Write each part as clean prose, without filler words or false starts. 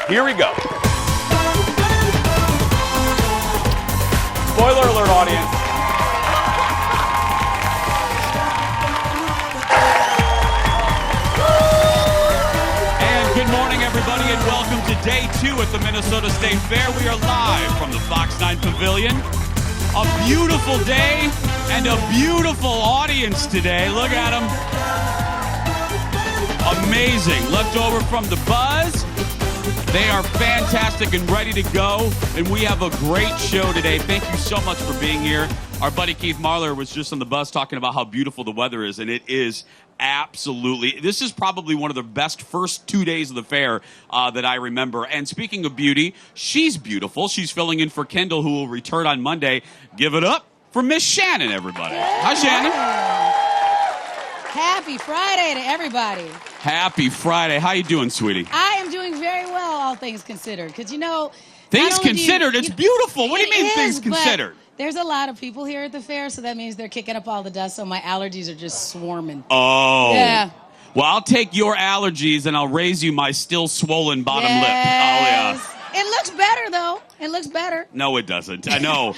Here we go. Spoiler alert, audience. And good morning, everybody, and welcome to day 2 at the Minnesota State Fair. We are live from the Fox 9 Pavilion. A beautiful day and a beautiful audience today. Look at them. Amazing. Left over from the Buzz. They are fantastic and ready to go, and we have a great show today. Thank you so much for being here. Our buddy Keith Marler was just on the bus talking about how beautiful the weather is, and it is absolutely. This is probably one of the best first 2 days of the fair that I remember. And speaking of beauty, she's beautiful. She's filling in for Kendall, who will return on Monday. Give it up for Miss Shannan, everybody. Hi, Shannan. Happy Friday to everybody. Happy Friday. How you doing, sweetie? I am doing very well, all things considered. Because, you know... Things considered? It's beautiful. What do you mean things considered? There's a lot of people here at the fair, so that means they're kicking up all the dust, so my allergies are just swarming. Oh. Yeah. Well, I'll take your allergies, and I'll raise you my still swollen bottom lip. Oh, yeah. It looks better, though. It looks better. No, it doesn't. I know.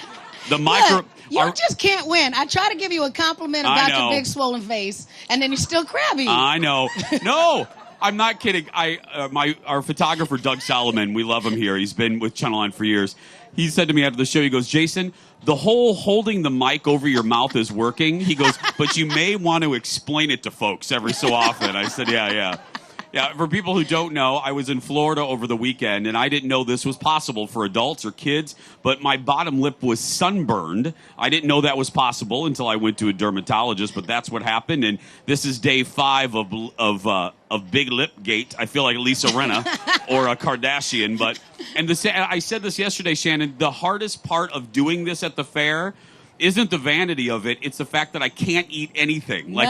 The micro... Look, you just can't win. I try to give you a compliment about your big swollen face, and then you're still crabby. I know. No, I'm not kidding. Our photographer, Doug Solomon, we love him here. He's been with Channel 9 for years. He said to me after the show, he goes, Jason, the whole holding the mic over your mouth is working. He goes, but you may want to explain it to folks every so often. I said, yeah. Yeah, for people who don't know, I was in Florida over the weekend, and I didn't know this was possible for adults or kids, but my bottom lip was sunburned. I didn't know that was possible until I went to a dermatologist, but that's what happened, and this is day 5 of Big Lip Gate. I feel like Lisa Rinna or a Kardashian, I said this yesterday, Shannon, the hardest part of doing this at the fair isn't the vanity of it, it's the fact that I can't eat anything. Like,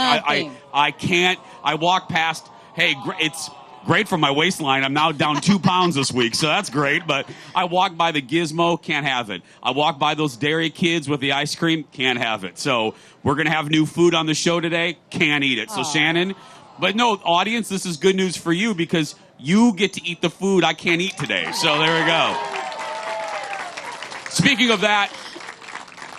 I can't, I walk past... Hey, it's great for my waistline. I'm now down 2 pounds this week, so that's great. But I walk by the Gizmo, can't have it. I walk by those dairy kids with the ice cream, can't have it. So we're going to have new food on the show today, can't eat it. So Shannon, but no, audience, this is good news for you because you get to eat the food I can't eat today. So there we go. Speaking of that,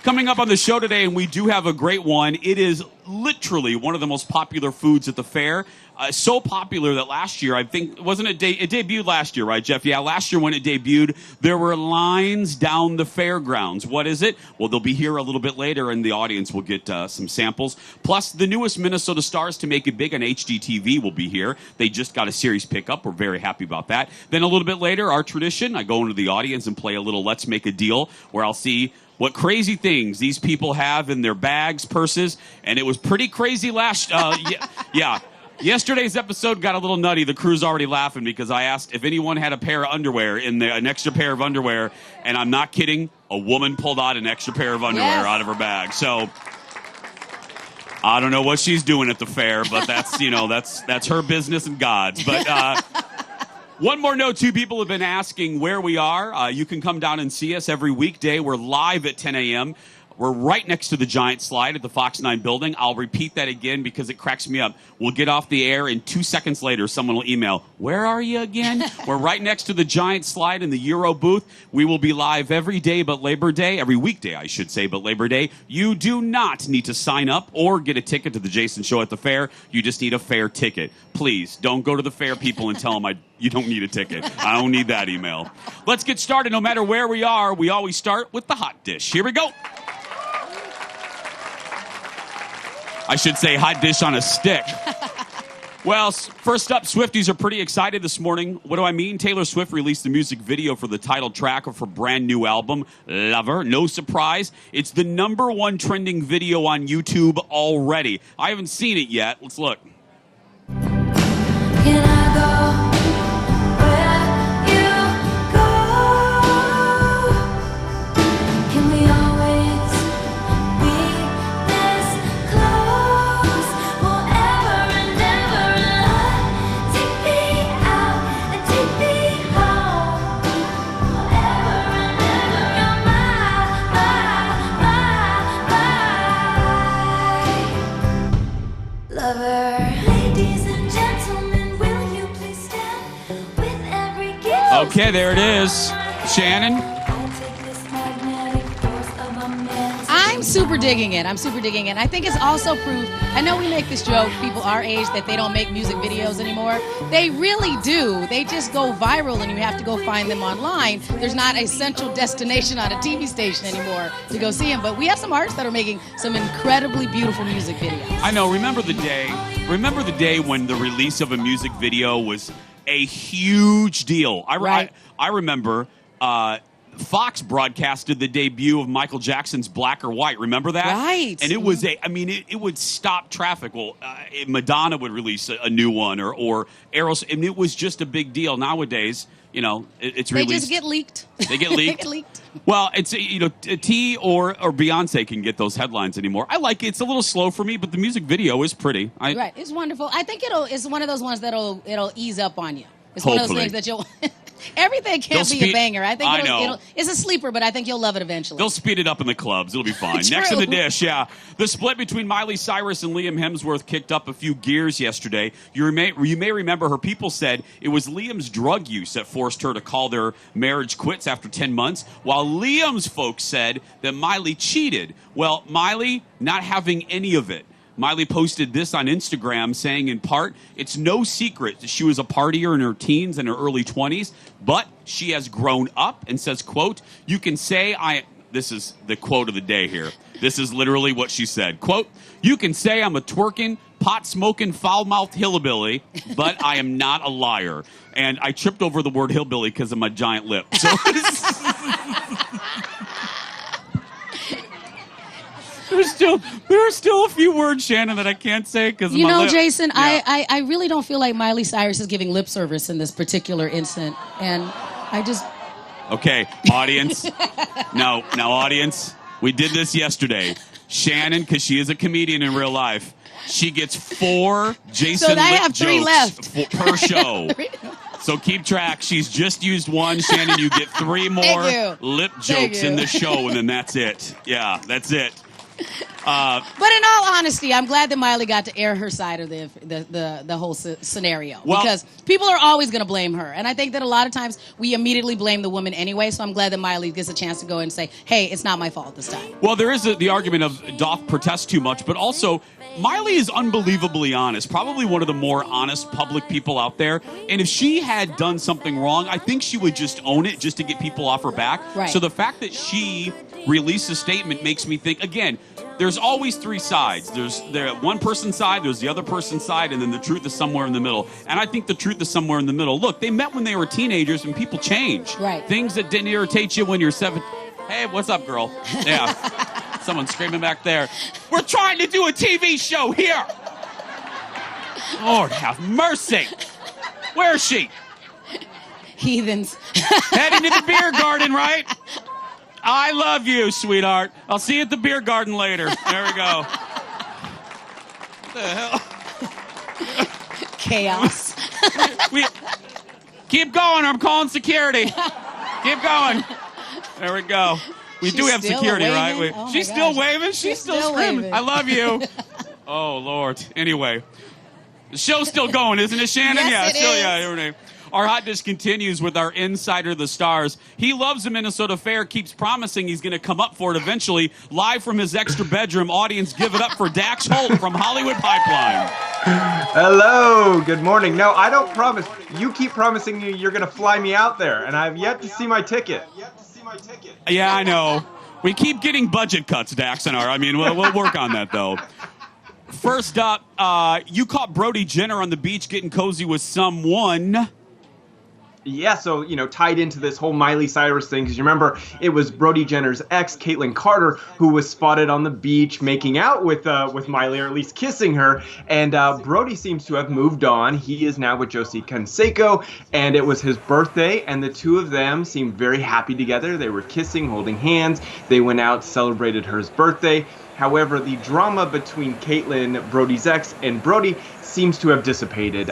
coming up on the show today, and we do have a great one, it is literally one of the most popular foods at the fair. So popular that last year, I think, it debuted last year, right, Jeff? Yeah, last year when it debuted, there were lines down the fairgrounds. What is it? Well, they'll be here a little bit later, and the audience will get some samples. Plus, the newest Minnesota stars to make it big on HGTV will be here. They just got a series pickup. We're very happy about that. Then a little bit later, our tradition, I go into the audience and play a little Let's Make a Deal, where I'll see what crazy things these people have in their bags, purses, and it was pretty crazy last... yeah. Yesterday's episode got a little nutty. The crew's already laughing because I asked if anyone had a pair of underwear an extra pair of underwear, and I'm not kidding, a woman pulled out an extra pair of underwear out of her bag. So I don't know what she's doing at the fair, but that's her business and God's. But one more note, 2 people have been asking where we are. You can come down and see us every weekday. We're live at 10 a.m. We're right next to the giant slide at the Fox 9 building. I'll repeat that again because it cracks me up. We'll get off the air, and 2 seconds later, someone will email, where are you again? We're right next to the giant slide in the Euro booth. We will be live every day but Labor Day, every weekday, I should say, but Labor Day. You do not need to sign up or get a ticket to the Jason Show at the fair. You just need a fair ticket. Please, don't go to the fair people and tell them you don't need a ticket. I don't need that email. Let's get started. No matter where we are, we always start with the hot dish. Here we go. I should say hot dish on a stick. Well, first up, Swifties are pretty excited this morning. What do I mean? Taylor Swift released the music video for the title track of her brand new album, Lover. No surprise. It's the #1 trending video on YouTube already. I haven't seen it yet. Let's look. Can I go? Lover. Okay, there it is. Shannon? I'm super digging it. I think it's also proof. I know we make this joke, people our age, that they don't make music videos anymore. They really do. They just go viral and you have to go find them online. There's not a central destination on a TV station anymore to go see them. But we have some artists that are making some incredibly beautiful music videos. I know. Remember the day when the release of a music video was a huge deal. I remember Fox broadcasted the debut of Michael Jackson's Black or White. Remember that? Right. And it was it would stop traffic. Well, Madonna would release a new one or Aerosmith, and it was just a big deal. Nowadays, it's released. They just get leaked. They get leaked. They get leaked. Well, it's T or Beyonce can get those headlines anymore. I like it. It's a little slow for me, but the music video is pretty. Right. It's wonderful. I think it's one of those ones it'll ease up on you. It's Hopefully. One of those things that you'll. Everything can't be a banger. I think know. It's a sleeper, but I think you'll love it eventually. They'll speed it up in the clubs. It'll be fine. Next in the dish, yeah. The split between Miley Cyrus and Liam Hemsworth kicked up a few gears yesterday. You may remember her people said it was Liam's drug use that forced her to call their marriage quits after 10 months, while Liam's folks said that Miley cheated. Well, Miley not having any of it. Miley posted this on Instagram saying, in part, it's no secret that she was a partier in her teens and her early 20s, but she has grown up and says, quote, you can say this is the quote of the day here. This is literally what she said. Quote, you can say I'm a twerking, pot-smoking, foul-mouthed hillbilly, but I am not a liar. And I tripped over the word hillbilly because of my giant lip. So there are still a few words, Shannon, that I can't say because of my lip. Jason, Yeah. I really don't feel like Miley Cyrus is giving lip service in this particular incident, and I just. Okay, audience. No, audience. We did this yesterday. Shannon, because she is a comedian in real life, she gets 4 Jason So I lip have 3 jokes left. per show. So keep track. She's just used 1. Shannon, you get 3 more lip jokes in the show, and then that's it. Yeah, that's it. But in all honesty, I'm glad that Miley got to air her side of the whole scenario, because people are always going to blame her, and I think that a lot of times we immediately blame the woman anyway. So I'm glad that Miley gets a chance to go and say, "Hey, it's not my fault this time." Well, there is the argument of doth protest too much, but also Miley is unbelievably honest. Probably one of the more honest public people out there. And if she had done something wrong, I think she would just own it just to get people off her back. Right. So the fact that she released a statement makes me think, again, there's always 3 sides. There's one person's side, there's the other person's side, and then the truth is somewhere in the middle. And I think the truth is somewhere in the middle. Look, they met when they were teenagers, and people change. Right. Things that didn't irritate you when you're 7. Hey, what's up, girl? Yeah. Someone screaming back there. We're trying to do a TV show here. Lord have mercy. Where is she? Heathens. Heading to the beer garden, right? I love you, sweetheart. I'll see you at the beer garden later. There we go. What the hell? Chaos. Keep going. I'm calling security. Keep going. There we go. We do have security, right? She's still waving. She's still screaming. Waving. I love you. Oh, Lord. Anyway, the show's still going, isn't it, Shannon? Yes, yeah, it is. Yeah. Our hot dish continues with our insider, the stars. He loves the Minnesota Fair, keeps promising he's going to come up for it eventually. Live from his extra bedroom, audience, give it up for Dax Holt from Hollywood Pipeline. Hello, good morning. No, I don't promise. You keep promising you're going to fly me out there, and I've yet to see my ticket. Yeah, I know. We keep getting budget cuts, Dax, and we'll work on that, though. First up, you caught Brody Jenner on the beach getting cozy with someone. Yeah, so, tied into this whole Miley Cyrus thing, because you remember it was Brody Jenner's ex, Caitlyn Carter, who was spotted on the beach making out with Miley, or at least kissing her, and Brody seems to have moved on. He is now with Josie Canseco, and it was his birthday, and the two of them seemed very happy together. They were kissing, holding hands. They went out, celebrated her birthday. However, the drama between Caitlyn, Brody's ex, and Brody seems to have dissipated.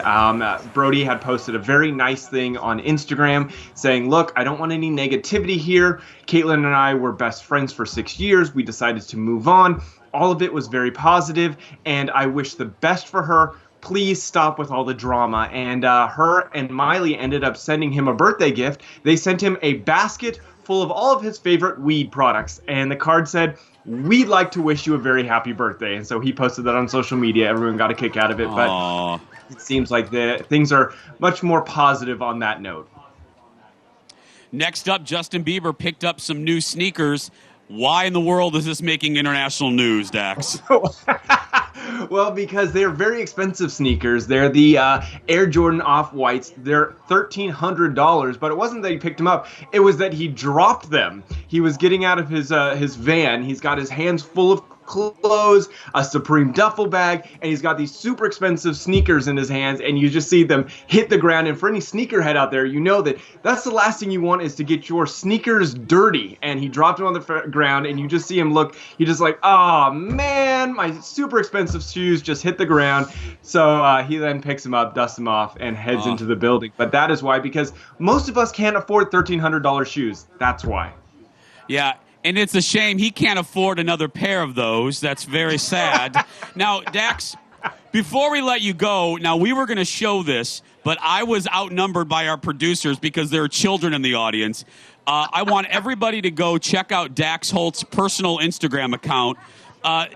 Brody had posted a very nice thing on Instagram saying, look, I don't want any negativity here. Caitlyn and I were best friends for 6 years. We decided to move on. All of it was very positive, and I wish the best for her. please stop with all the drama. And her and Miley ended up sending him a birthday gift. They sent him a basket full of all of his favorite weed products. And the card said, "We'd like to wish you a very happy birthday." And so he posted that on social media. Everyone got a kick out of it. But it seems like things are much more positive on that note. Next up, Justin Bieber picked up some new sneakers. Why in the world is this making international news, Dax? Well, because they're very expensive sneakers. They're the Air Jordan Off-Whites. They're $1,300, but it wasn't that he picked them up. It was that he dropped them. He was getting out of his van. He's got his hands full of clothes, a Supreme duffel bag, and he's got these super expensive sneakers in his hands, and you just see them hit the ground. And for any sneakerhead out there, you know that that's the last thing you want, is to get your sneakers dirty. And he dropped them on the ground, and you just see him look, he's just like, oh man, my super expensive shoes just hit the ground. So he then picks them up, dusts them off, and heads into the building. But that is why, because most of us can't afford $1,300 shoes. That's why. Yeah. And it's a shame he can't afford another pair of those. That's very sad. Now, Dax, before we let you go, now we were going to show this, but I was outnumbered by our producers because there are children in the audience. I want everybody to go check out Dax Holt's personal Instagram account.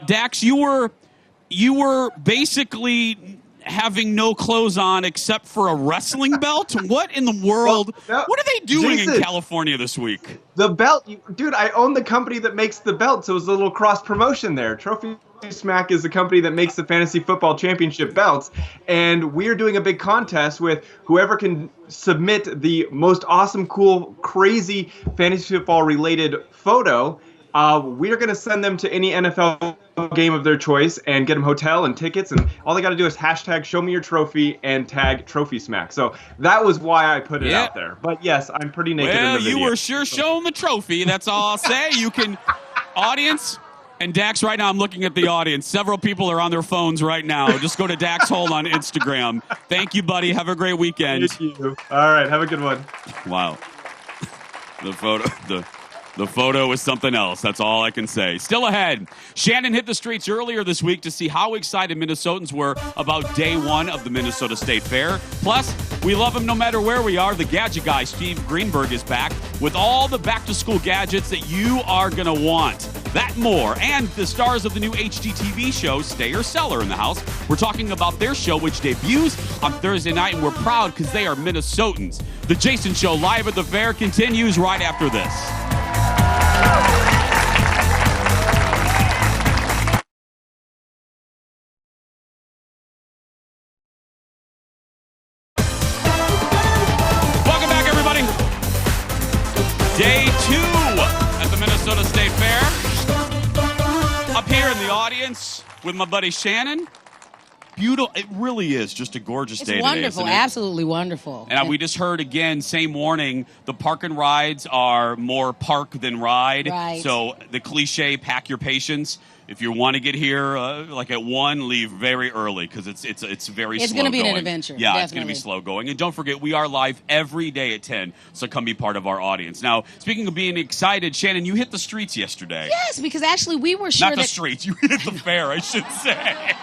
Dax, you were basically having no clothes on except for a wrestling belt? What in the world? Well, what are they doing Jason, in California this week? The belt, dude, I own the company that makes the belt, so it was a little cross promotion there. Trophy Smack is the company that makes the fantasy football championship belts, and we're doing a big contest with whoever can submit the most awesome, cool, crazy fantasy football related photo. We're going to send them to any NFL game of their choice and get them hotel and tickets. And all they got to do is hashtag show me your trophy and tag Trophy Smack. So that was why I put it out there. But yes, I'm pretty naked in the video. You were sure showing the trophy. That's all I'll say. You can, audience, and Dax, right now I'm looking at the audience. Several people are on their phones right now. Just go to Dax Holt on Instagram. Thank you, buddy. Have a great weekend. Thank you. All right. Have a good one. Wow. The photo is something else. That's all I can say. Still ahead, Shannan hit the streets earlier this week to see how excited Minnesotans were about day one of the Minnesota State Fair. Plus, we love him no matter where we are. The gadget guy, Steve Greenberg, is back with all the back-to-school gadgets that you are going to want. That and more. And the stars of the new HGTV show, Stay or Sell, are in the house. We're talking about their show, which debuts on Thursday night, and we're proud because they are Minnesotans. The Jason Show live at the fair continues right after this. Welcome back, everybody. Day 2 at the Minnesota State Fair. Up here in the audience with my buddy Shannan. Beautiful. It really is just a gorgeous day today. It's wonderful. Absolutely wonderful. And we just heard again, same warning, the park and rides are more park than ride. Right. So the cliche, pack your patience. If you want to get here like at 1, leave very early because it's very slow. It's going to be going. an adventure. Yeah, definitely. It's going to be slow going. And don't forget, we are live every day at 10, so come be part of our audience. Now, speaking of being excited, Shannan, you hit the streets yesterday. Yes, because actually we were sure Not the streets. You hit the fair, I should say.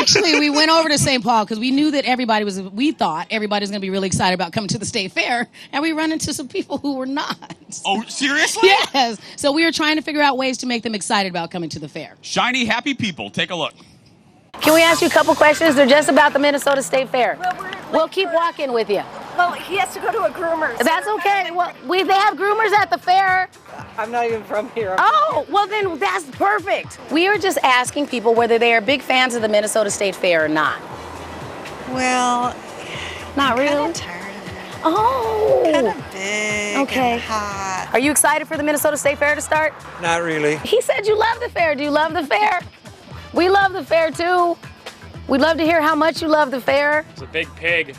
Actually, we went over to St. Paul because we knew that we thought everybody was going to be really excited about coming to the State Fair, and we run into some people who were not. Oh, seriously? Yes. So we were trying to figure out ways to make them excited about coming to the fair. Shiny, happy people. Take a look. Can we ask you a couple questions? They're just about the Minnesota State Fair. We'll keep walking with you. Well, he has to go to a groomer's. That's okay. Well, they have groomers at the fair. I'm not even from here. Oh, well then that's perfect. We were just asking people whether they are big fans of the Minnesota State Fair or not. Well, Not really? kind of tired of it. Oh. Kind of big Okay. and hot. Are you excited for the Minnesota State Fair to start? Not really. He said you love the fair. Do you love the fair? We love the fair too. We'd love to hear how much you love the fair. It's a big pig.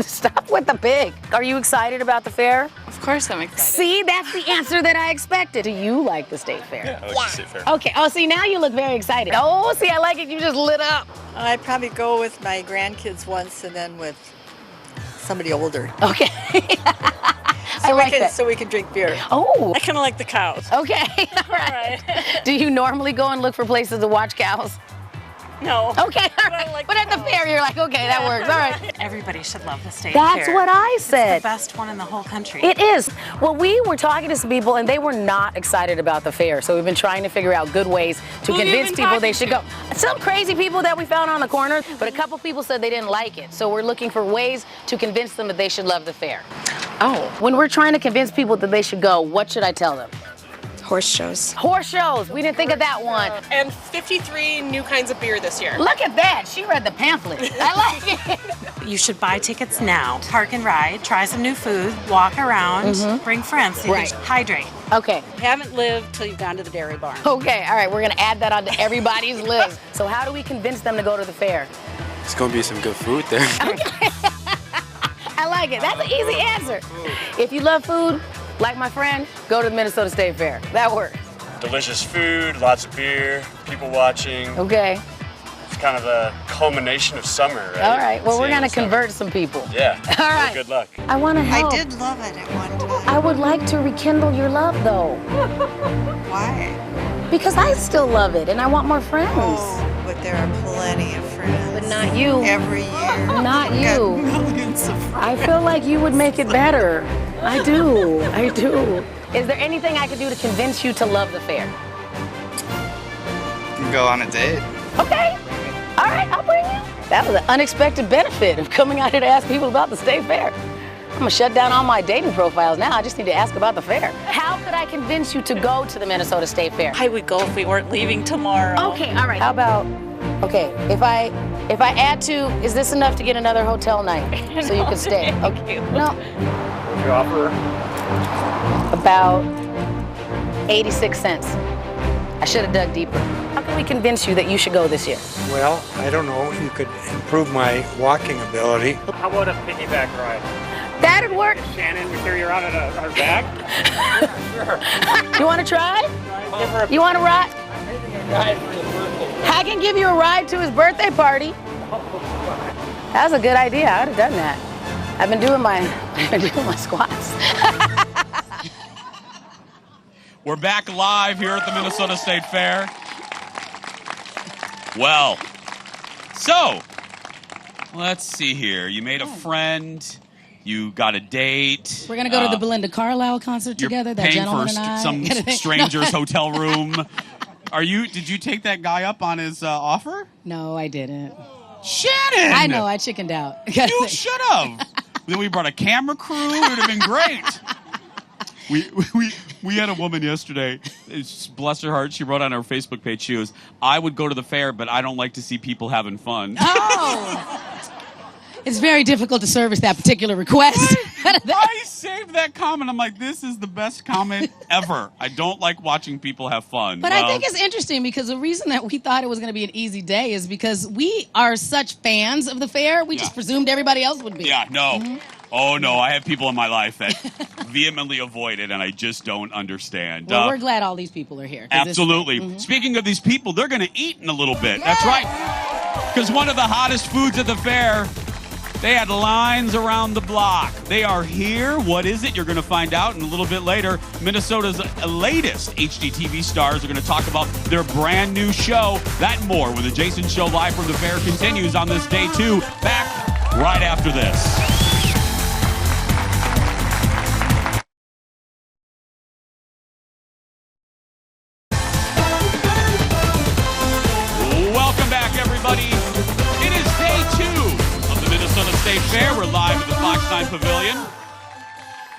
Stop with the pig. Are you excited about the fair? Of course I'm excited. See, that's the answer that I expected. Do you like the state fair? Yeah, I like the state fair. Okay. Oh, see, now you look very excited. Oh, see, I like it. You just lit up. I'd probably go with my grandkids once and then with somebody older. Okay. I like that. So we can drink beer. Oh. I kind of like the cows. Okay. All right. Do you normally go and look for places to watch cows? No. Okay, all right. like But at the fair, you're like, okay, that works. All right. Everybody should love the state That's fair. what I It's said. the best one in the whole country. It is. Well, we were talking to some people, and they were not excited about the fair. So we've been trying to figure out good ways to convince people they should go. Some crazy people that we found on the corner, but a couple people said they didn't like it. So we're looking for ways to convince them that they should love the fair. Oh, When we're trying to convince people that they should go, what should I tell them? horse shows. Horse shows. We didn't think of that one. And 53 new kinds of beer this year. Look at that. She read the pamphlet. I like it. You should buy tickets now. Park and ride, try some new food, walk around, bring friends so you Right. can hydrate. Okay. Haven't lived till you've gone to the dairy barn. Okay. All right. We're going to add that onto everybody's list. So how do we convince them to go to the fair? It's gonna be some good food there. I like it. That's an easy answer. If you love food, like my friend, go to the Minnesota State Fair. That works. Delicious food, lots of beer, people watching. Okay. It's kind of a culmination of summer, right? All right. Well, we're Seeing going to summer. convert some people. Yeah. All right. Good luck. I want to help. I did love it at one time. I would like to rekindle your love, though, Why? because I still love it and I want more friends. Oh, but there are plenty of friends. But not you. Every year. Not Got you. millions of friends. I feel like you would make it better. I do. I do. Is there anything I could do to convince you to love the fair? You can go on a date. Okay. All right, I'll bring you. That was an unexpected benefit of coming out here to ask people about the state fair. I'm gonna shut down all my dating profiles now. I just need to ask about the fair. How could I convince you to go to the Minnesota State Fair? I would go if we weren't leaving tomorrow. Okay, all right. How about, okay, if I add to, is this enough to get another hotel night so you can stay? Okay. No. You offer? About 86 cents. I should have dug deeper. How can we convince you that you should go this year? Well, I don't know. You could improve my walking ability. How about a piggyback ride? That'd work. Shannon, we carry you around in our bag? You want to try? You want to ride? I can give you a ride to his birthday party. That was a good idea. I would have done that. I've been doing my squats. We're back live here at the Minnesota State Fair. Well, so let's see here. You made a friend. You got a date. We're gonna go to the Belinda Carlisle concert You're together. That paying gentleman for and I. some stranger's hotel room. Did you take that guy up on his offer? No, I didn't. Shannon! I know. I chickened out. You should have. Then we brought a camera crew. It would have been great. We had a woman yesterday. Bless her heart. She wrote on her Facebook page. She was, I would go to the fair, but I don't like to see people having fun. Oh. It's very difficult to service that particular request. I saved that comment. I'm like, this is the best comment ever. I don't like watching people have fun. But I think it's interesting because the reason that we thought it was going to be an easy day is because we are such fans of the fair. We just presumed everybody else would be. Yeah, no. Mm-hmm. Oh, no. I have people in my life that vehemently avoid it, and I just don't understand. Well, we're glad all these people are here. Absolutely. Speaking of these people, they're going to eat in a little bit. Yeah. That's right. Because one of the hottest foods at the fair, they had lines around the block. They are here. What is it? You're going to find out in a little bit later. Minnesota's latest HGTV stars are going to talk about their brand new show. That and more when the Jason Show live from the fair continues on this day 2. Back right after this. Welcome back, everybody. It is day 2 of the Minnesota State Fair. We're live at the Fox 9 Pavilion.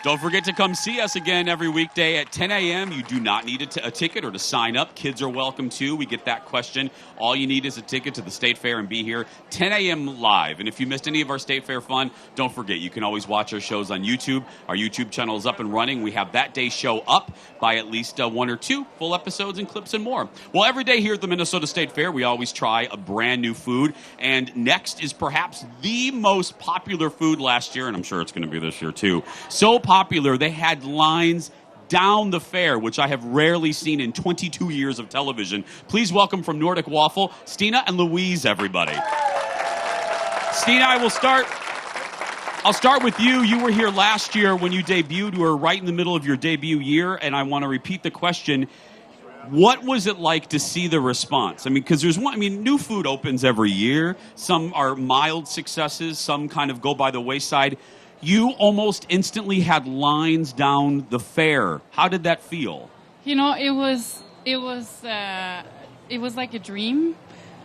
Don't forget to come see us again every weekday at 10 a.m. You do not need a ticket or to sign up. Kids are welcome too. We get that question. All you need is a ticket to the State Fair and be here 10 a.m. live. And if you missed any of our State Fair fun, don't forget, you can always watch our shows on YouTube. Our YouTube channel is up and running. We have that day's show up by at least 1 or 2 full episodes and clips and more. Well, every day here at the Minnesota State Fair, we always try a brand new food. And next is perhaps the most popular food last year, and I'm sure it's going to be this year too. So popular, they had lines down the fair, which I have rarely seen in 22 years of television. Please welcome from Nordic Waffle, Stina and Louise, everybody. Stina, I'll start with you. You were here last year when you debuted. You were right in the middle of your debut year, and I want to repeat the question. What was it like to see the response? I mean, because there's one, I mean, new food opens every year. Some are mild successes, some kind of go by the wayside. You almost instantly had lines down the fair. How did that feel? You know, it was like a dream.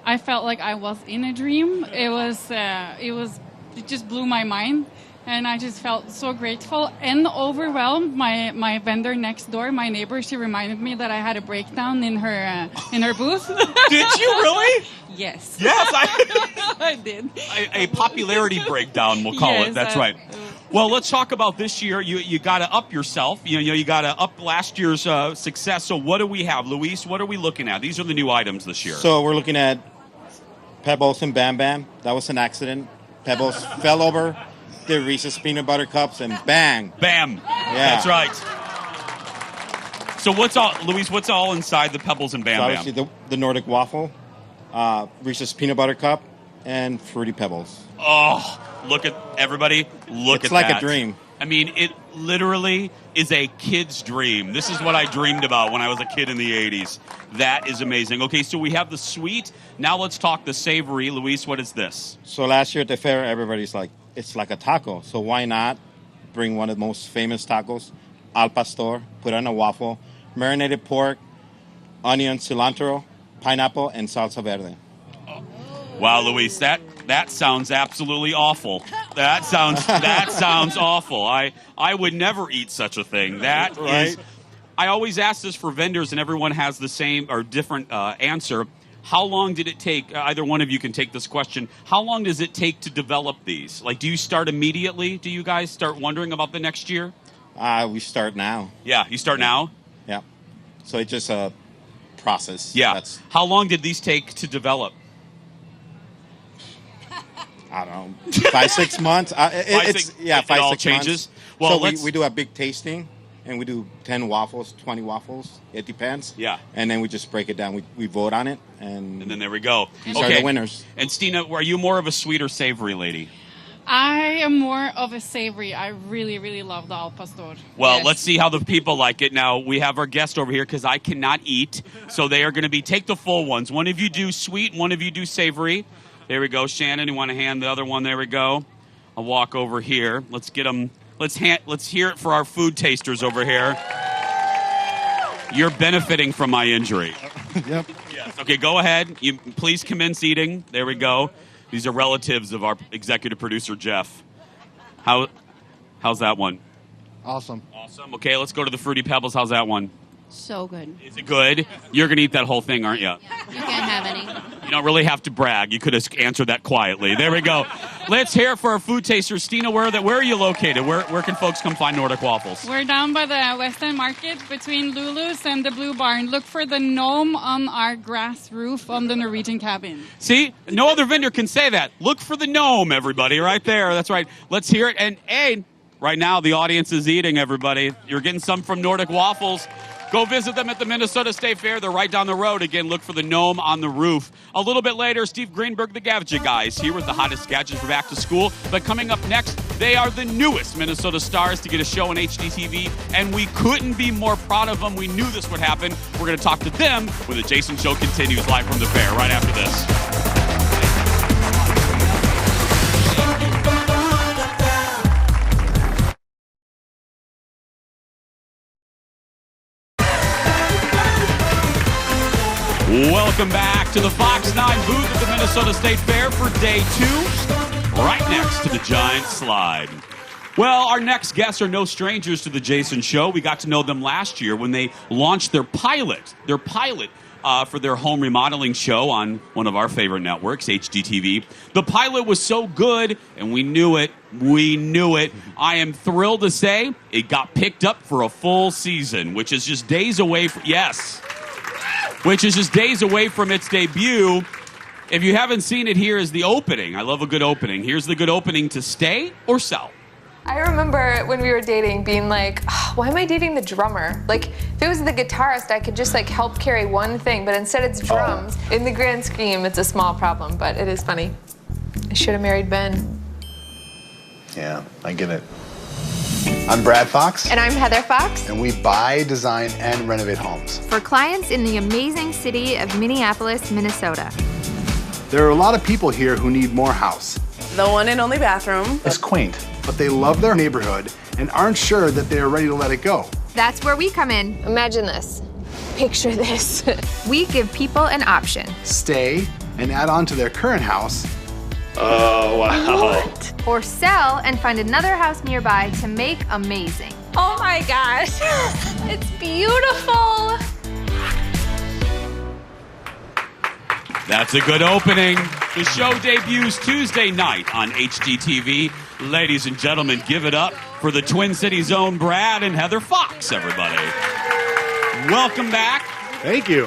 I felt like I was in a dream. It just blew my mind. And I just felt so grateful and overwhelmed. My vendor next door, my neighbor, she reminded me that I had a breakdown in her booth. Did you really? Yes. Yes, I did. A popularity breakdown, we'll call it. That's right. Well, let's talk about this year. You got to up yourself. You got to up last year's success. So what do we have, Luis? What are we looking at? These are the new items this year. So we're looking at Pebbles and Bam Bam. That was an accident. Pebbles fell over. The Reese's peanut butter cups and bang, bam. Yeah, that's right. So what's all inside the Pebbles and Bam so Bam? obviously the Nordic waffle, Reese's peanut butter cup, and Fruity Pebbles. Oh, look at everybody! Look it's at like that. a dream. I mean, it literally is a kid's dream. This is what I dreamed about when I was a kid in the 80s. That is amazing. Okay, so we have the sweet. Now let's talk the savory. Luis, what is this? So last year at the fair, everybody's like, it's like a taco. So why not bring one of the most famous tacos, al pastor, put on a waffle, marinated pork, onion, cilantro, pineapple, and salsa verde. Wow, Luis, that sounds absolutely awful. That sounds awful. I would never eat such a thing. That right? is. I always ask this for vendors, and everyone has the same or different answer. How long did it take? Either one of you can take this question. How long does it take to develop these? Like, do you start immediately? Do you guys start wondering about the next year? We start now. Yeah, you start now? Yeah. So it's just a process. Yeah. How long did these take to develop? I don't know, 5-6 months. 5-6 changes. Months. Well, so we do a big tasting, and we do 10 waffles, 20 waffles. It depends. Yeah. And then we just break it down. We vote on it, and then there we go. These are the winners. And Stina, are you more of a sweet or savory lady? I am more of a savory. I really, really love the al pastor. Well, Yes. let's see how the people like it. Now, we have our guest over here because I cannot eat. So they are going to take the full ones. One of you do sweet, one of you do savory. There we go. Shannon, you want to hand the other one? There we go. I'll walk over here. Let's get them. Let's hear it for our food tasters over here. You're benefiting from my injury. Yep. Yes. Okay, go ahead. You please commence eating. There we go. These are relatives of our executive producer, Jeff. How's that one? Awesome. Awesome. Okay, let's go to the Fruity Pebbles. How's that one? So good. Is it good? You're going to eat that whole thing, aren't you? You can't have any. You don't really have to brag. You could have answered that quietly. There we go. Let's hear it for our food tasters. Stina, where are you located? Where can folks come find Nordic waffles? We're down by the Western Market between Lulu's and the Blue Barn. Look for the gnome on our grass roof on the Norwegian cabin. See? No other vendor can say that. Look for the gnome, everybody, right there. That's right. Let's hear it. And, hey, right now the audience is eating, everybody. You're getting some from Nordic Waffles. Go visit them at the Minnesota State Fair. They're right down the road. Again, look for the gnome on the roof. A little bit later, Steve Greenberg, the Gadget Guys, here with the hottest gadgets for back to school. But coming up next, they are the newest Minnesota stars to get a show on HGTV, and we couldn't be more proud of them. We knew this would happen. We're going to talk to them when the Jason Show continues live from the fair right after this. Welcome back to the Fox 9 booth at the Minnesota State Fair for day 2, right next to the Giant Slide. Well, our next guests are no strangers to the Jason Show. We got to know them last year when they launched their pilot for their home remodeling show on one of our favorite networks, HGTV. The pilot was so good, and we knew it. I am thrilled to say it got picked up for a full season, which is just days away from its debut. If you haven't seen it, here is the opening. I love a good opening. Here's the good opening to stay or sell. I remember when we were dating being like, oh, why am I dating the drummer? Like, if it was the guitarist, I could just help carry one thing, but instead it's drums. In the grand scheme, it's a small problem, but it is funny. I should have married Ben. Yeah, I get it. I'm Brad Fox. And I'm Heather Fox. And we buy, design, and renovate homes for clients in the amazing city of Minneapolis, Minnesota. There are a lot of people here who need more house. The one and only bathroom. It's quaint, but they love their neighborhood and aren't sure that they are ready to let it go. That's where we come in. Imagine this. Picture this. We give people an option. Stay and add on to their current house. Oh, wow. What? Or sell and find another house nearby to make amazing. Oh my gosh. It's beautiful. That's a good opening. The show debuts Tuesday night on HGTV. Ladies and gentlemen, give it up for the Twin Cities' own Brad and Heather Fox, everybody. Welcome back. Thank you.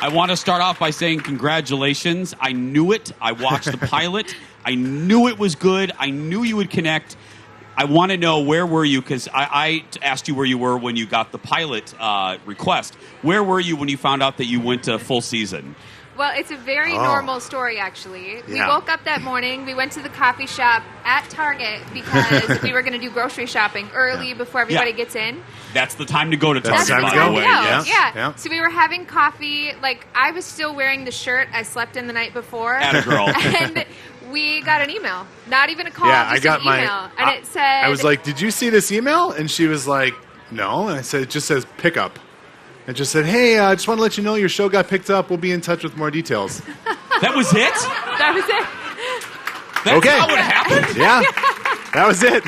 I want to start off by saying congratulations. I knew it. I watched the pilot. I knew it was good. I knew you would connect. I want to know, where were you? Because I asked you where you were when you got the pilot request. Where were you when you found out that you went to full season? Well, it's a very normal story, actually. We Yeah. woke up that morning, we went to the coffee shop at Target because we were going to do grocery shopping early before everybody gets in. That's the time to go to That's Target, the by time the to way. go. Yeah. Yeah. So we were having coffee. Like, I was still wearing the shirt I slept in the night before. Atta girl. And we got an email. Not even a call, Yeah, just I got an email. And it said... I was like, did you see this email? And she was like, no. And I said, it just says pickup. It just said, hey, I just want to let you know your show got picked up. We'll be in touch with more details. That was it? That was it. That's Okay. how it happened? Yeah, that was it.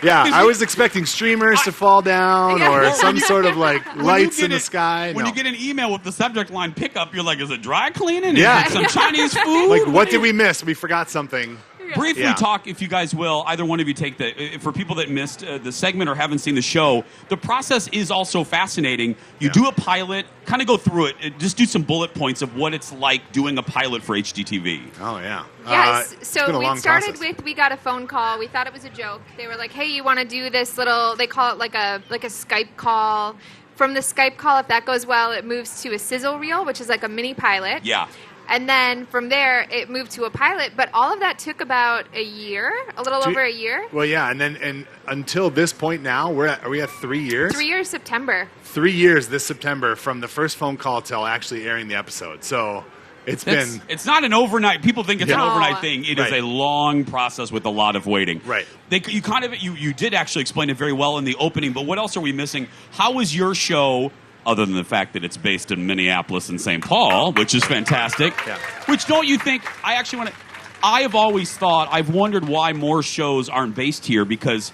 Yeah, I was expecting streamers to fall down or some sort of like lights in the sky. When No. you get an email with the subject line pickup, you're like, is it dry cleaning? Yeah. Is it some Chinese food? Like, what did we miss? We forgot something. Briefly Yeah. talk, if you guys will, either one of you take for people that missed the segment or haven't seen the show, the process is also fascinating. You do a pilot, kind of go through it, just do some bullet points of what it's like doing a pilot for HGTV. Oh, yeah. Yes. It's So been a we long started process. with, we got a phone call. We thought it was a joke. They were like, hey, you want to do this little, they call it like a Skype call. From the Skype call, if that goes well, it moves to a sizzle reel, which is like a mini pilot. Yeah. And then from there, it moved to a pilot. But all of that took about a year, a little over a year. Well, yeah, and until this point now, are we at 3 years? 3 years, September. 3 years this September from the first phone call till actually airing the episode. So it's been... It's not an overnight. People think it's an Yeah. overnight thing. It is Right. a long process with a lot of waiting. Right. You did actually explain it very well in the opening. But what else are we missing? How was your show? Other than the fact that it's based in Minneapolis and St. Paul, which is fantastic. Yeah. Which, don't you think, I have always thought, I've wondered why more shows aren't based here, because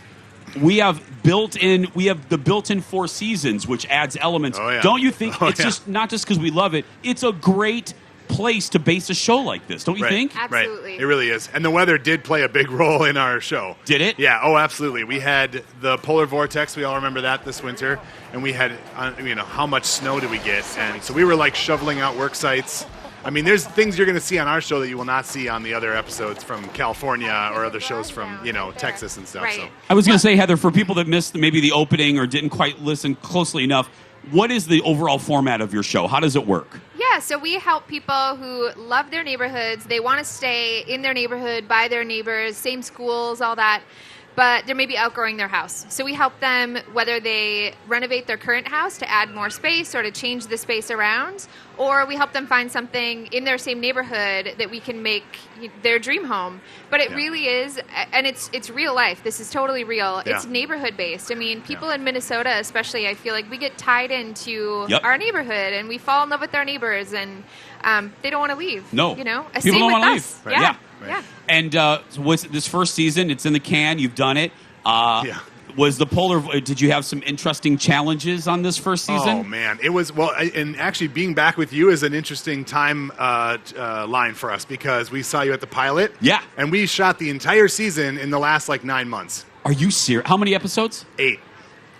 we have the built-in 4 seasons, which adds elements. Oh, yeah. Don't you think Oh, it's yeah. just not just because we love it, it's a great place to base a show like this, don't you Right. think? Absolutely. Right. It really is. And the weather did play a big role in our show. Did it? Yeah, oh, absolutely. We had the polar vortex. We all remember that this winter. And we had, how much snow did we get? And so we were like shoveling out work sites. I mean, there's things you're going to see on our show that you will not see on the other episodes from California or other shows from, Texas and stuff. Right. So. I was going to say, Heather, for people that missed maybe the opening or didn't quite listen closely enough, what is the overall format of your show? How does it work? Yeah, so we help people who love their neighborhoods. They want to stay in their neighborhood, by their neighbors, same schools, all that. But they're maybe outgrowing their house. So we help them whether they renovate their current house to add more space or to change the space around, or we help them find something in their same neighborhood that we can make their dream home. But it really is, and it's real life. This is totally real. Yeah. It's neighborhood based. I mean, people in Minnesota especially, I feel like we get tied into Yep. our neighborhood and we fall in love with our neighbors, and they don't want to leave. No. People People don't want to leave. us. Right. Yeah. Yeah. Yeah. And was this first season? It's in the can. You've done it. Yeah. Was the polar? Did you have some interesting challenges on this first season? Oh man, it was and actually being back with you is an interesting time line for us because we saw you at the pilot. Yeah. And we shot the entire season in the last 9 months. Are you serious? How many episodes? 8.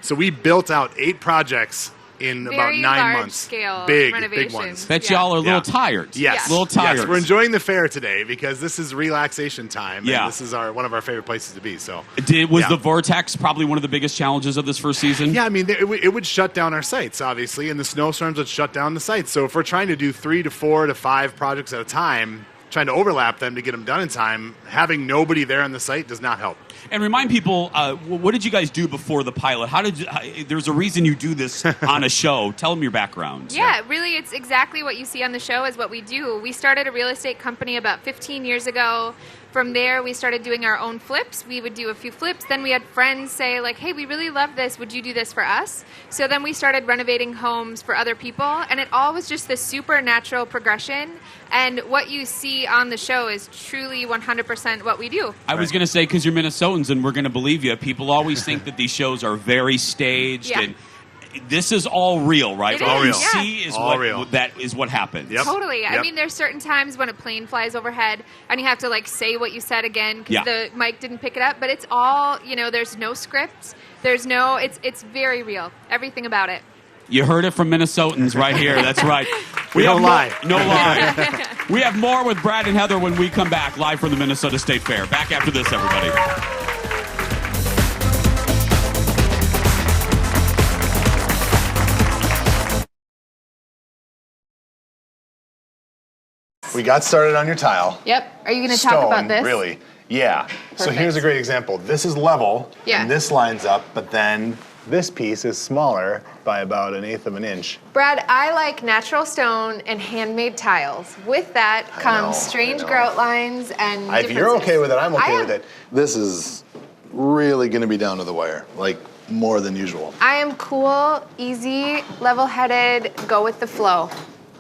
So we built out 8 projects in about Very 9 large months. scale big renovations. ones. Bet y'all are a little tired. Yes. A little tired. Yes, we're enjoying the fair today because this is relaxation time. Yeah. And this is one of our favorite places to be. So Was the vortex probably one of the biggest challenges of this first season? Yeah, I mean, it would shut down our sites, obviously, and the snowstorms would shut down the sites. So if we're trying to do 3 to 4 to 5 projects at a time, trying to overlap them to get them done in time, having nobody there on the site does not help. And remind people, what did you guys do before the pilot? There's a reason you do this on a show. Tell them your background. Yeah, really, it's exactly what you see on the show is what we do. We started a real estate company about 15 years ago. From there, we started doing our own flips. We would do a few flips. Then we had friends say, like, hey, we really love this. Would you do this for us? So then we started renovating homes for other people. And it all was just this supernatural progression. And what you see on the show is truly 100% what we do. I was going to say, because you're Minnesotans and we're going to believe you, people always think that these shows are very staged. Yeah. And this is all real, right? It What is, you yeah. see is that is what happens. Totally. I mean, there's certain times when a plane flies overhead and you have to, like, say what you said again because the mic didn't pick it up. But it's all, there's no script. There's no, it's very real. Everything about it. You heard it from Minnesotans right here. That's right. We don't lie. No lie. We have more with Brad and Heather when we come back live from the Minnesota State Fair. Back after this, everybody. We got started on your tile. Yep. Are you going to talk about this? Really? Yeah. So here's a great example. This is level, and this lines up, but then this piece is smaller by about 1/8 of an inch. Brad, I like natural stone and handmade tiles. With that comes strange grout lines and If you're okay with it, I'm okay I with it. This is really going to be down to the wire, like more than usual. I am cool, easy, level-headed, go with the flow.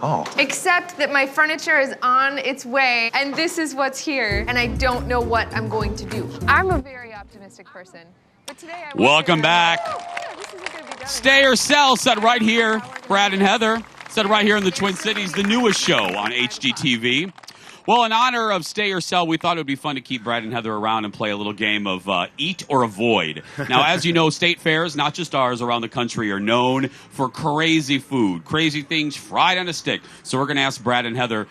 Oh. Except that my furniture is on its way, and this is what's here, and I don't know what I'm going to do. I'm a very optimistic person, but today I Welcome back. Stay or Sell, said right here. Brad and Heather said right here in the Twin Cities, the newest show on HGTV. Well, in honor of Stay or Sell, we thought it would be fun to keep Brad and Heather around and play a little game of Eat or Avoid. Now, as you know, state fairs, not just ours, around the country are known for crazy food, crazy things fried on a stick. So we're going to ask Brad and Heather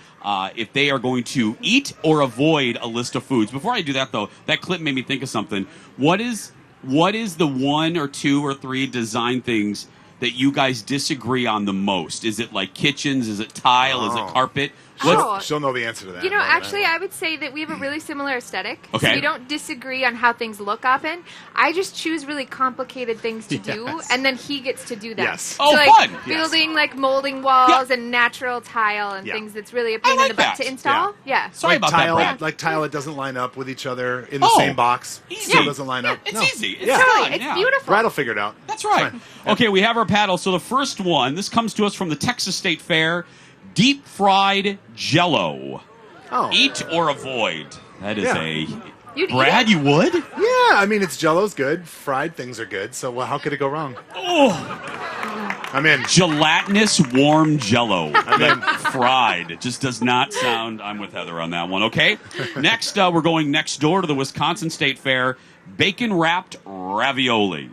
if they are going to eat or avoid a list of foods. Before I do that, though, that clip made me think of something. What is the 1 or 2 or 3 design things that you guys disagree on the most? Is it like kitchens? Is it tile? Is it carpet? She'll know the answer to that. Actually, I would say that we have a really similar aesthetic. Okay. So we don't disagree on how things look often. I just choose really complicated things to do, and then he gets to do them. Yes. So Oh, like fun! building like molding walls and natural tile and things that's really a pain in the butt to install. Yeah. Sorry about that, Brad. Like tile that doesn't line up with each other in the same box. Easy. Still doesn't line up. It's easy. It's Totally. It's beautiful. Brad will figure it out. That's right. Okay, we have our paddle. So the first one, this comes to us from the Texas State Fair. Deep fried Jell-O. Oh. Eat or avoid. That is You'd Brad, eat it? you would? Yeah, I mean, it's Jell-O's good. Fried things are good. So how could it go wrong? Oh. I'm in. Gelatinous warm Jell-O. I'm in. Fried. It just does not sound. I'm with Heather on that one. Okay. Next, we're going next door to the Wisconsin State Fair. Bacon wrapped ravioli.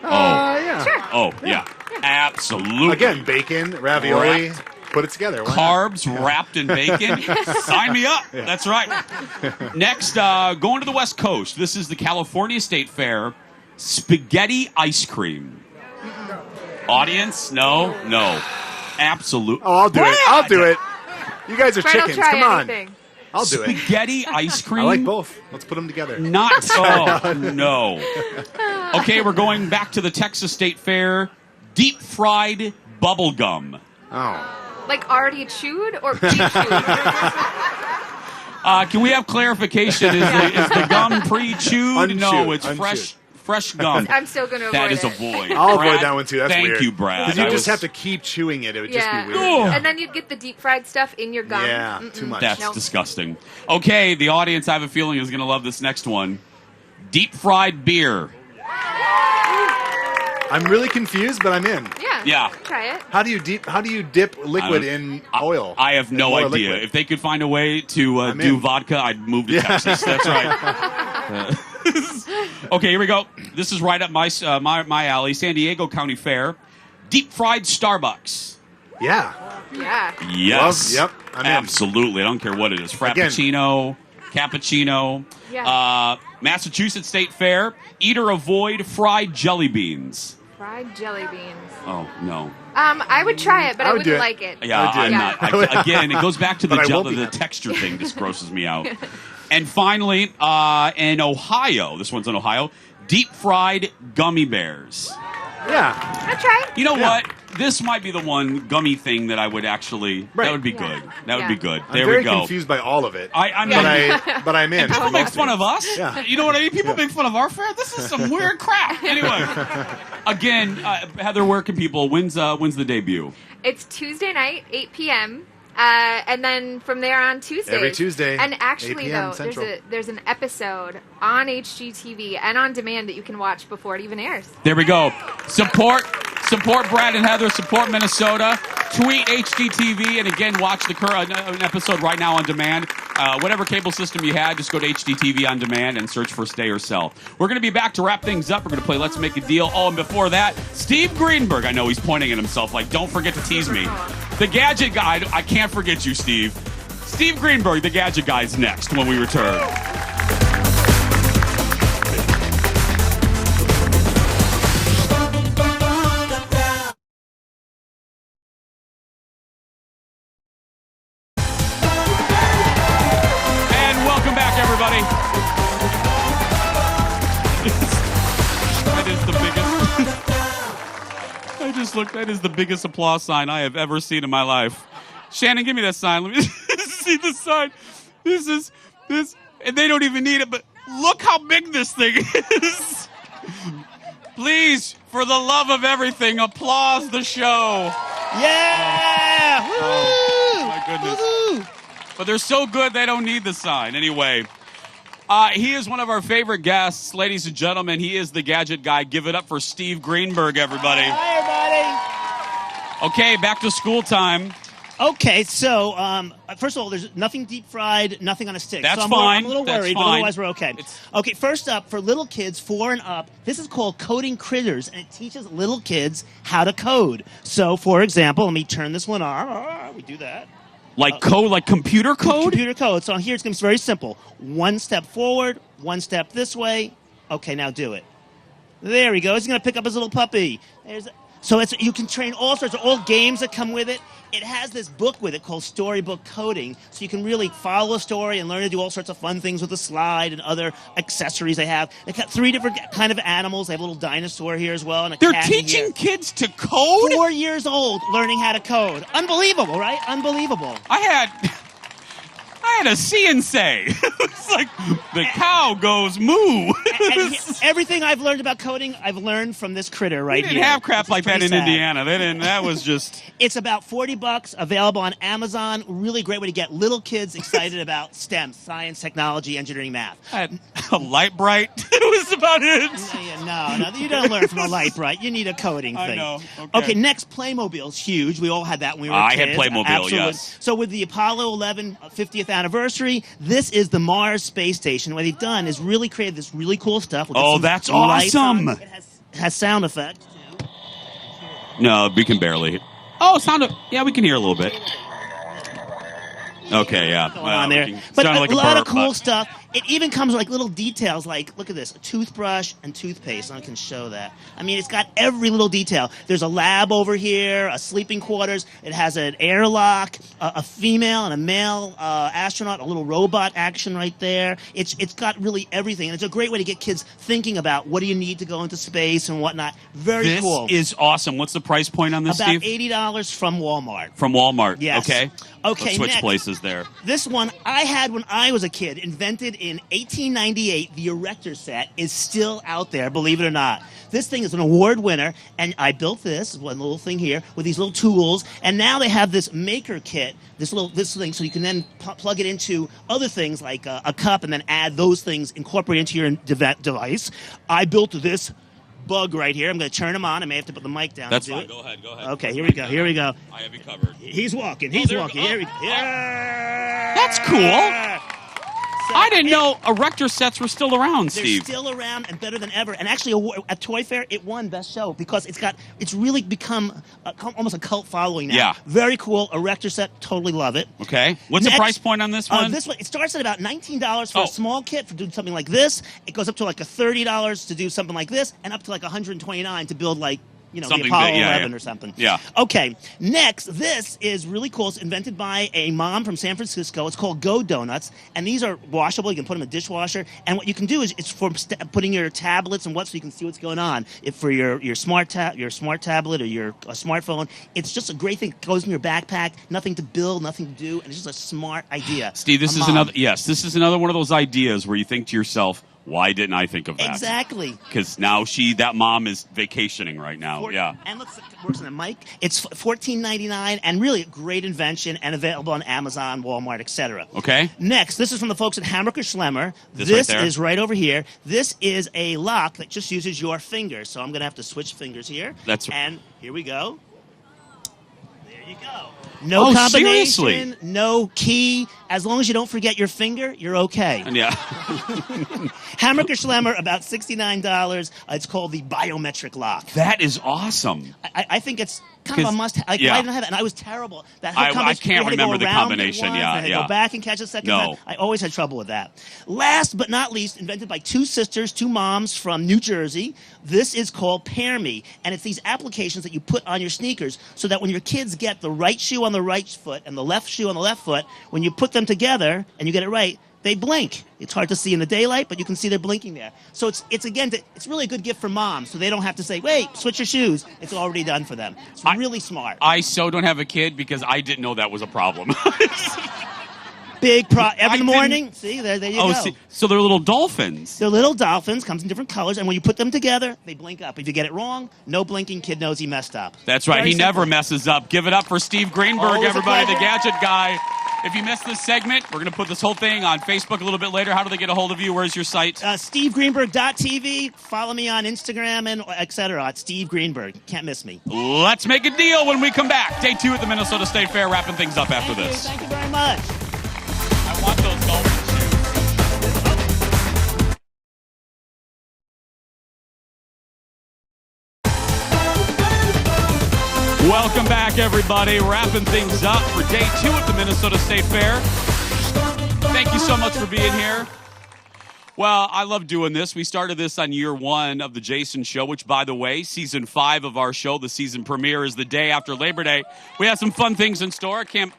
Yeah. Sure. Oh, yeah. Absolutely. Again, bacon, ravioli. Wrapped. Put it together. Why Carbs not? wrapped in bacon. Sign me up. Yeah. That's right. Next, going to the West Coast. This is the California State Fair. Spaghetti ice cream. Audience? No. Absolutely. Oh, I'll do it. I'll do it. You guys are Brad will chickens. try Come on. anything. I'll do it. Spaghetti ice cream. I like both. Let's put them together. Not so. No. Okay, we're going back to the Texas State Fair. Deep fried bubble gum. Oh. Like already chewed or pre-chewed? Can we have clarification? Is the gum pre-chewed? No, it's Unchewed. fresh gum. I'm still going to avoid That is it. a void. I'll Brad, avoid that one too. That's thank weird. you, Brad. Because you That just was- have to keep chewing it. It would Yeah. just be weird. And then you'd get the deep fried stuff in your gum. Yeah, Mm-mm. too much. That's Nope. disgusting. Okay, the audience, I have a feeling, is going to love this next one. Deep fried beer. I'm really confused, but I'm in. Yeah. Try it. How do you dip liquid in oil? I have no More idea. liquid. If they could find a way to do in. vodka, I'd move to Texas. That's right. Okay, here we go. This is right up my alley. San Diego County Fair. Deep fried Starbucks. Yeah. Yeah. Yes. Yep. I'm in. Absolutely. I don't care what it is. Frappuccino, cappuccino. Yeah. Massachusetts State Fair. Eat or avoid fried jelly beans. Fried jelly beans. Oh, no. I would try it, but I would do wouldn't it. like it. Yeah, I'm not. Again, it goes back to But I the won't be the happy. texture thing. Just grosses me out. And finally, in Ohio, this one's in Ohio, deep fried gummy bears. Yeah. I'll try. You know what? This might be the one gummy thing that I would actually. That would be good. That would be good. I'm There very we go. confused by all of it. I'm but I'm in. And people make fun of us. Yeah. You know what I mean? People make fun of our fair. This is some weird crap. Anyway, again, Heather, where can people? When's the debut? It's Tuesday night, 8 p.m. And then from there on Tuesday. Every Tuesday. And 8 actually, p.m. though, Central. there's an episode on HGTV and on demand that you can watch before it even airs. There we go. Support Brad and Heather. Support Minnesota. Tweet HGTV, and again, watch the current episode right now on demand. Whatever cable system you had, just go to HGTV on demand and search for Stay or Sell. We're going to be back to wrap things up. We're going to play Let's Make a Deal. Oh, and before that, Steve Greenberg. I know he's pointing at himself like, don't forget to tease me. The Gadget Guy. I can't forget you, Steve. Steve Greenberg, the Gadget Guy, is next when we return. Everybody. That is the biggest. I just looked. That is the biggest applause sign I have ever seen in my life. Shannon, give me that sign. Let me see the sign. This. And they don't even need it, but look how big this thing is. Please, for the love of everything, applause the show. Yeah! Oh, my goodness. Woo-hoo. But they're so good, they don't need the sign. Anyway, he is one of our favorite guests, ladies and gentlemen. He is the Gadget Guy. Give it up for Steve Greenberg, everybody. Hi, everybody. Okay, back to school time. Okay, so first of all, there's nothing deep fried, nothing on a stick. That's so fine. I'm a little That's worried, fine. but otherwise we're okay. Okay, first up, for little kids 4 and up, this is called Coding Critters, and it teaches little kids how to code. So, for example, let me turn this one on. We do that. Like code, like computer code? Computer code. So here it's going to be very simple. 1 step forward, 1 step this way. Okay, now do it. There he goes. He's going to pick up his little puppy. So you can train all sorts of all games that come with it. It has this book with it called Storybook Coding, so you can really follow a story and learn to do all sorts of fun things with the slide and other accessories they have. They got 3 different kind of animals. They have a little dinosaur here as well. And They're teaching kids to code? 4 years old learning how to code. Unbelievable, right? Unbelievable. I had a see and say. It's like the cow goes moo. And everything I've learned about coding, I've learned from this critter right here. They didn't have crap like that in sad. Indiana. They didn't. That was just. It's about $40, available on Amazon. Really great way to get little kids excited about STEM, science, technology, engineering, math. A light bright. It was about it. No, you don't learn from a light bright. You need a coding thing. I know. Okay, next, Playmobil's huge. We all had that when we were I kids. had Playmobil, Absolutely. yes. So with the Apollo 11 50th anniversary, this is the Mars space station. What they've done is really created this really cool stuff. Oh, that's awesome. It has sound effects. No, we can barely. Oh, yeah, we can hear a little bit. Okay, yeah. Going on there. But sounded a like lot burp, of cool but- stuff. It even comes with like little details like, look at this, a toothbrush and toothpaste. I can show that. I mean, it's got every little detail. There's a lab over here, a sleeping quarters. It has an airlock, a female and a male astronaut, a little robot action right there. It's got really everything. And it's a great way to get kids thinking about what do you need to go into space and whatnot. Very cool. This is awesome. What's the price point on this, About Steve? $80 from Walmart. From Walmart. Yes. Okay. Okay, Let's switch next. places there. This one I had when I was a kid, invented in 1898. The Erector set is still out there, believe it or not. This thing is an award winner, and I built this one little thing here with these little tools, and now they have this maker kit, this thing, so you can then plug it into other things like a cup, and then add those things, incorporate into your device. I built this bug right here. I'm going to turn him on. I may have to put the mic down. That's to fine. it. Go ahead. Okay, here we go. Here we go. I have you covered. He's walking. Oh, He's there- walking. oh, Here we go. That's cool. I didn't know Erector sets were still around, They're Steve. still around and better than ever. And actually, at Toy Fair, it won Best Show because it's really become almost a cult following now. Yeah. Very cool. Erector set, totally love it. Okay. What's the Next, price point on this one? This one, it starts at about $19 for a small kit for doing something like this. It goes up to like $30 to do something like this, and up to like $129 to build like the Something Apollo big, yeah, 11 yeah. or something. Yeah. Okay, next, this is really cool. It's invented by a mom from San Francisco. It's called Go Donuts, and these are washable. You can put them in the dishwasher, and what you can do is it's for putting your tablets and so you can see what's going on. If for your smart tablet or your smartphone, it's just a great thing. It goes in your backpack, nothing to build, nothing to do, and it's just a smart idea. Steve, this is another one of those ideas where you think to yourself, why didn't I think of that? Exactly. Because now that mom is vacationing right now. Yeah. And let's works on the mic. It's $14.99 and really a great invention and available on Amazon, Walmart, etc. Okay. Next, this is from the folks at Hammacher Schlemmer. This right there? Is right over here. This is a lock that just uses your finger. So I'm going to have to switch fingers here. And here we go. There you go. No combination, seriously? no key. As long as you don't forget your finger, you're okay. Yeah. Hammacher Schlemmer, about $69. It's called the biometric lock. That is awesome. I think it's kind of a must. Why didn't I have it? And I was terrible. I can't remember the combination. Go back and catch a second time. I always had trouble with that. Last but not least, invented by two sisters, two moms from New Jersey. This is called Pair Me, and it's these applications that you put on your sneakers so that when your kids get the right shoe on the right foot and the left shoe on the left foot, when you put them together and you get it right, they blink. It's hard to see in the daylight, but you can see they're blinking there. So it's really a good gift for moms, so they don't have to say, wait, switch your shoes. It's already done for them. It's really smart. I so don't have a kid because I didn't know that was a problem. Every morning. See, there you go. So they're little dolphins. They're little dolphins, comes in different colors, and when you put them together, they blink up. If you get it wrong, no blinking, kid knows he messed up. That's right. Very He simple. never messes up. Give it up for Steve Greenberg, Always a everybody, the pleasure. gadget guy. If you missed this segment, we're going to put this whole thing on Facebook a little bit later. How do they get a hold of you? Where's your site? SteveGreenberg.tv. Follow me on Instagram and etc. at Steve Greenberg. Can't miss me. Let's make a deal when we come back. Day 2 at the Minnesota State Fair, wrapping things up after this. Thank you very much. I want those dolphin shoes. Welcome back, everybody. Wrapping things up for day 2 at the Minnesota State Fair. Thank you so much for being here. Well, I love doing this. We started this on year 1 of the Jason Show, which, by the way, season 5 of our show, the season premiere, is the day after Labor Day. We have some fun things in store. Can't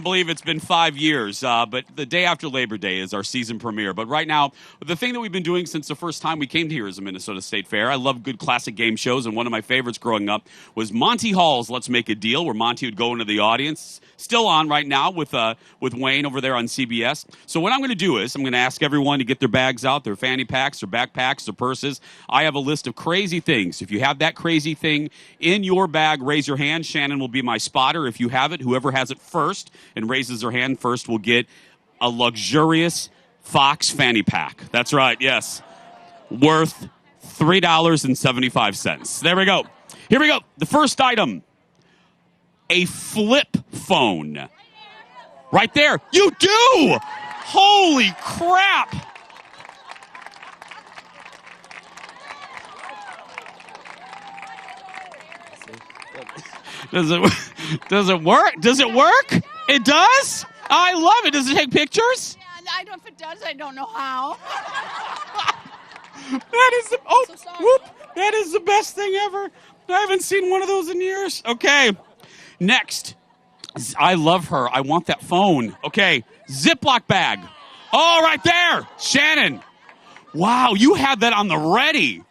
believe it's been 5 years, but the day after Labor Day is our season premiere. But right now, the thing that we've been doing since the first time we came here is the Minnesota State Fair. I love good classic game shows, and one of my favorites growing up was Monty Hall's Let's Make a Deal, where Monty would go into the audience. Still on right now with Wayne over there on CBS. So what I'm going to do is I'm going to ask everyone to get their bags out, their fanny packs, their backpacks, their purses. I have a list of crazy things. If you have that crazy thing in your bag, raise your hand. Shannon will be my spotter. If you have it, whoever has it first and raises their hand first will get a luxurious Fox fanny pack. That's right, yes. Worth $3.75. There we go. Here we go. The first item, a flip phone. Right there. You do! Holy crap! Does it work? Does it work? It does? I love it. Does it take pictures? Yeah, I don't. If it does, I don't know how. That is that is the best thing ever. I haven't seen one of those in years. Okay, next. I love her. I want that phone. Okay, Ziploc bag. Oh, right there, Shannon. Wow, you had that on the ready.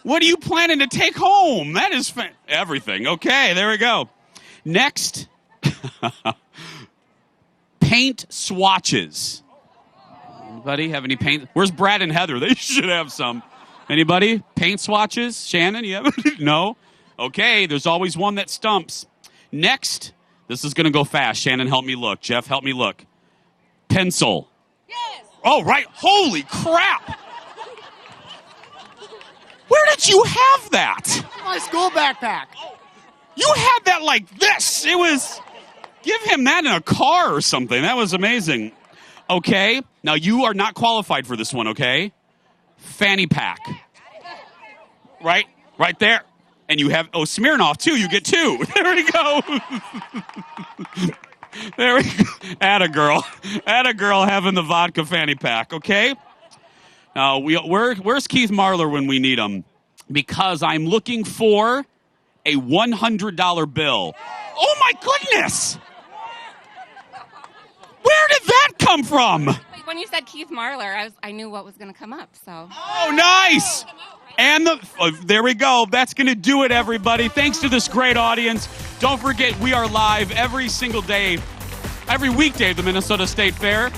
What are you planning to take home? That is everything. Okay, there we go. Next, paint swatches. Anybody have any paint? Where's Brad and Heather? They should have some. Anybody? Paint swatches? Shannon, you have No? Okay, there's always one that stumps. Next, this is going to go fast. Shannon, help me look. Jeff, help me look. Pencil. Yes. Oh, right. Holy crap. Where did you have that? My school backpack. You had that like this. It was... Give him that in a car or something. That was amazing. Okay. Now, you are not qualified for this one, okay? Fanny pack. Right? Right there. And you have... Oh, Smirnoff, too. You get 2. There we go. There we go. Atta girl having the vodka fanny pack, okay? Now, where's Keith Marler when we need him? because I'm looking for a $100 bill. Oh my goodness! Where did that come from? When you said Keith Marler, I knew what was going to come up. So. Oh, nice! And there we go. That's going to do it, everybody. Thanks to this great audience. Don't forget, we are live every single day, every weekday at the Minnesota State Fair.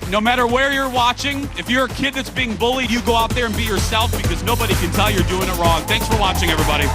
No matter where you're watching, if you're a kid that's being bullied, you go out there and be yourself because nobody can tell you're doing it wrong. Thanks for watching, everybody.